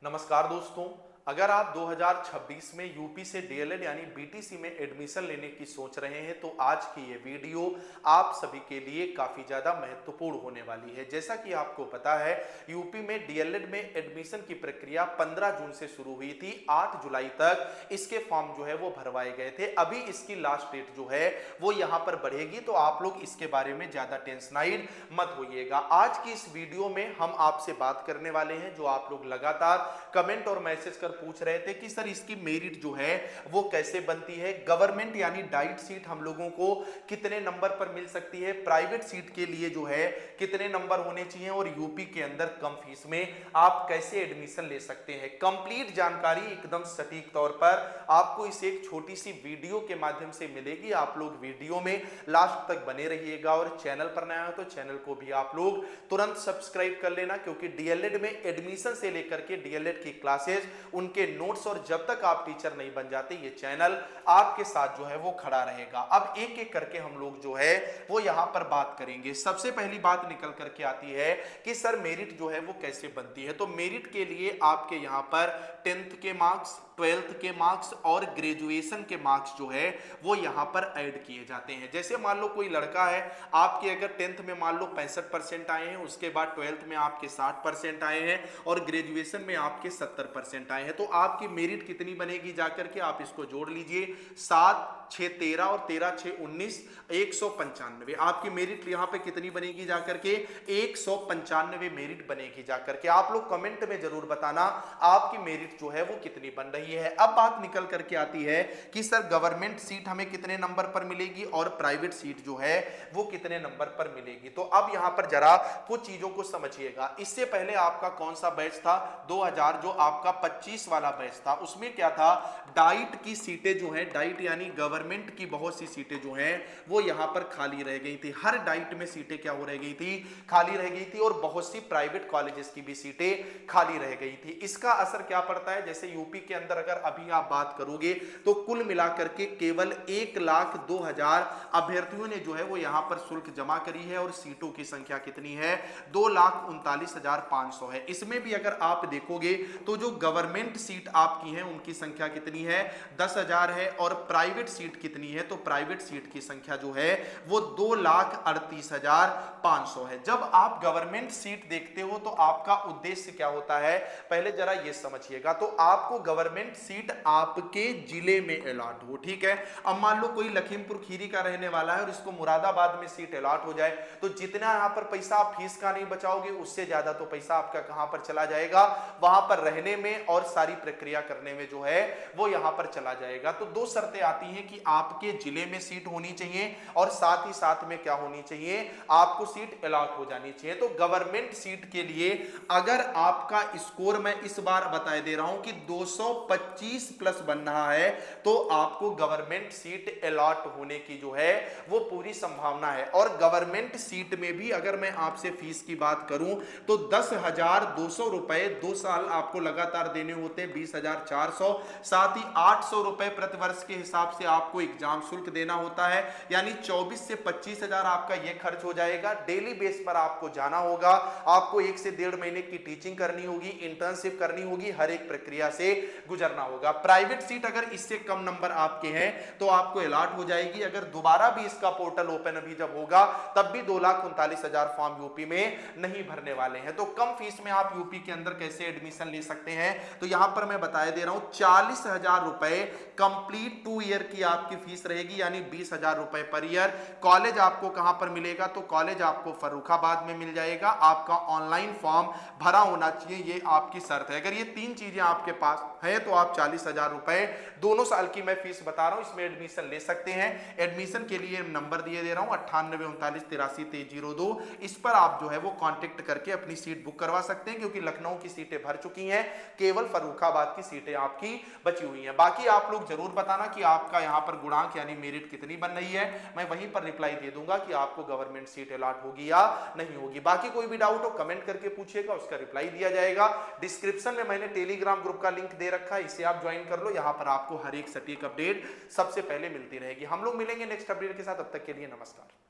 नमस्कार दोस्तों। अगर आप 2026 में यूपी से डीएलएड यानी बीटीसी में एडमिशन लेने की सोच रहे हैं तो आज की ये वीडियो आप सभी के लिए काफ़ी ज़्यादा महत्वपूर्ण होने वाली है। जैसा कि आपको पता है, यूपी में डीएलएड में एडमिशन की प्रक्रिया 15 जून से शुरू हुई थी। 8 जुलाई तक इसके फॉर्म जो है वो भरवाए गए थे। अभी इसकी लास्ट डेट जो है वो यहाँ पर बढ़ेगी, तो आप लोग इसके बारे में ज़्यादा टेंशनाइड मत होइएगा। आज की इस वीडियो में हम आपसे बात करने वाले हैं, जो आप लोग लगातार कमेंट और मैसेज कर पूछ रहे थे कि सर इसकी मेरिट जो है वो कैसे बनती है, गवर्नमेंट यानी डाइट सीट हम लोगों को कितने नंबर पर मिल सकती है, प्राइवेट सीट के लिए जो है कितने नंबर होने चाहिए और यूपी के अंदर कम फीस में आप कैसे एडमिशन ले सकते हैं। कंप्लीट जानकारी एकदम सटीक तौर पर आपको इस एक छोटी सी वीडियो के माध्यम से मिलेगी। आप लोग वीडियो में लास्ट तक बने रहिएगा और चैनल पर नया हो तो चैनल को भी आप लोग तुरंत सब्सक्राइब कर लेना, क्योंकि डीएलएड में एडमिशन से लेकर के डीएलएड की क्लासेस, उनके नोट्स और जब तक आप टीचर नहीं बन जाते ये चैनल आपके साथ जो है वो खड़ा रहेगा। अब एक एक करके हम लोग जो है वो यहां पर बात करेंगे। सबसे पहली बात निकल करके आती है कि सर मेरिट जो है वो कैसे बनती है। तो मेरिट के लिए आपके यहां पर 10th के मार्क्स, 12th के मार्क्स और ग्रेजुएशन के मार्क्स जो है वो यहां पर ऐड किए जाते हैं। जैसे मान लो कोई लड़का है, आपके अगर 10th में मान लो 65% आए हैं, उसके बाद 12th में आपके 60% आए हैं और ग्रेजुएशन में आपके 70% आए हैं, तो आपकी मेरिट कितनी बनेगी जाकर के आप इसको जोड़ लीजिए। 7 6 13 और 13 6 19 195। आपकी मेरिट यहां पे कितनी बनेगी जाकर के 195 मेरिट बनेगी जाकर के। आप लोग कमेंट में जरूर बताना आपकी मेरिट जो है वो कितनी बन रही है। अब बात निकल करके आती है कि सर गवर्नमेंट सीट हमें कितने नंबर पर मिलेगी और प्राइवेट सीट जो है वो कितने नंबर पर मिलेगी। तो अब यहां पर जरा कुछ चीजों को समझिएगा। इससे पहले आपका कौन सा बैच था, 2000 जो आपका 25 वाला बैच था, उसमें क्या था, डाइट की सीटें जो है, डाइट यानी गवर्नमेंट की बहुत सी सीटें जो हैं वो यहां पर खाली रह गई थी। हर डाइट में सीटें क्या हो रह गई थी, खाली रह गई थी, और बहुत सी प्राइवेट कॉलेजेस की भी सीटें खाली रह गई थी। इसका असर क्या पड़ता है, जैसे यूपी के अंदर अगर अभी आप बात करोगे तो कुल मिलाकर के केवल 1,02,000 अभ्यर्थियों ने जो है वो यहां पर शुल्क जमा करी है और सीटों की संख्या कितनी है, 2,39,500 है। इसमें भी अगर आप देखोगे तो जो गवर्नमेंट सीट आपकी है उनकी संख्या कितनी है, 10,000 है, और प्राइवेट सीट कितनी है, तो प्राइवेट सीट की संख्या जो है वो 2,38,500 है। जब आप गवर्नमेंट सीट देखते हो तो आपका उद्देश्य क्या होता है, पहले जरा ये समझिएगा। तो आपको गवर्नमेंट सीट आपके जिले में अलॉट हो, ठीक है। अब मान लो कोई लखीमपुर खीरी का रहने वाला है और इसको मुरादाबाद में सीट अलॉट हो जाए, तो जितना यहां पर पैसा आप फीस का नहीं बचाओगे उससे ज्यादा तो पैसा आपका कहां पर चला जाएगा, वहां पर रहने में और सारी प्रक्रिया करने में जो है वो यहां पर चला जाएगा। तो दो शर्तें आती हैं कि आपके जिले में सीट होनी चाहिए और साथ ही साथ में क्या होनी चाहिए, आपको सीट अलॉट हो जानी चाहिए। तो गवर्नमेंट सीट के लिए अगर आपका स्कोर मैं इस बार बता दे रहा हूं कि 225 प्लस बन रहा है तो आपको गवर्नमेंट सीट अलॉट होने की जो है वो पूरी संभावना है। और गवर्नमेंट सीट में भी अगर मैं आपसे फीस की बात करूं तो 10,200 रुपए 2 साल आपको लगातार देने होते हैं, 20,400, साथ ही 800 रुपए प्रति वर्ष के हिसाब से आपको एग्जाम शुल्क देना होता है, यानी 24 से 25,000 आपका ये खर्च हो जाएगा। डेली बेस पर आपको जाना होगा, आपको 1 से 1.5 महीने की टीचिंग करनी होगी, इंटर्नशिप करनी होगी, हर एक प्रक्रिया से गुजरना होगा। प्राइवेट सीट अगर इससे कम नंबर आपके हैं तो आपको अलॉट हो जाएगी। अगर दोबारा भी इसका पोर्टल ओपन अभी जब होगा तब भी 2,39,000 फॉर्म यूपी में नहीं भरने वाले हैं। तो कम फीस में आप यूपी के अंदर कैसे एडमिशन ले सकते हैं, तो यहां पर मैं बता दे रहा हूं 40,000 रुपए कंप्लीट 2 ईयर की आपकी फीस रहेगी, यानी 20,000 रुपए पर ईयर। कॉलेज आपको कहां पर मिलेगा, तो कॉलेज आपको फर्रुखाबाद में मिल जाएगा। आपका ऑनलाइन फॉर्म भरा होना चाहिए, ये आपकी शर्त है। अगर ये 3 चीजें आपके पास है तो आप 40,000 रुपए दोनों साल की मैं फीस बता रहा हूं इसमें एडमिशन ले सकते हैं। एडमिशन के लिए नंबर दिए दे रहा हूं 9839832302, इस पर आप जो है वो कांटेक्ट करके अपनी सीट बुक करवा सकते हैं, क्योंकि लखनऊ की सीटें भर चुकी हैं, केवल फर्रुखाबाद की सीटें आपकी बची हुई हैं। बाकी आप लोग जरूर बताना कि आपका यहां पर गुणांक यानी मेरिट कितनी बन रही है, मैं वहीं पर रिप्लाई दे दूंगा कि आपको गवर्नमेंट सीट अलॉट होगी या नहीं होगी। बाकी कोई भी डाउट हो कमेंट करके पूछिएगा, उसका रिप्लाई दिया जाएगा। डिस्क्रिप्शन में मैंने टेलीग्राम ग्रुप का लिंक दे रखा है, इसे आप ज्वाइन कर लो, यहां पर आपको हर एक सटीक अपडेट सबसे पहले मिलती रहेगी। हम लोग मिलेंगे नेक्स्ट अपडेट के साथ, तब तक के लिए नमस्कार।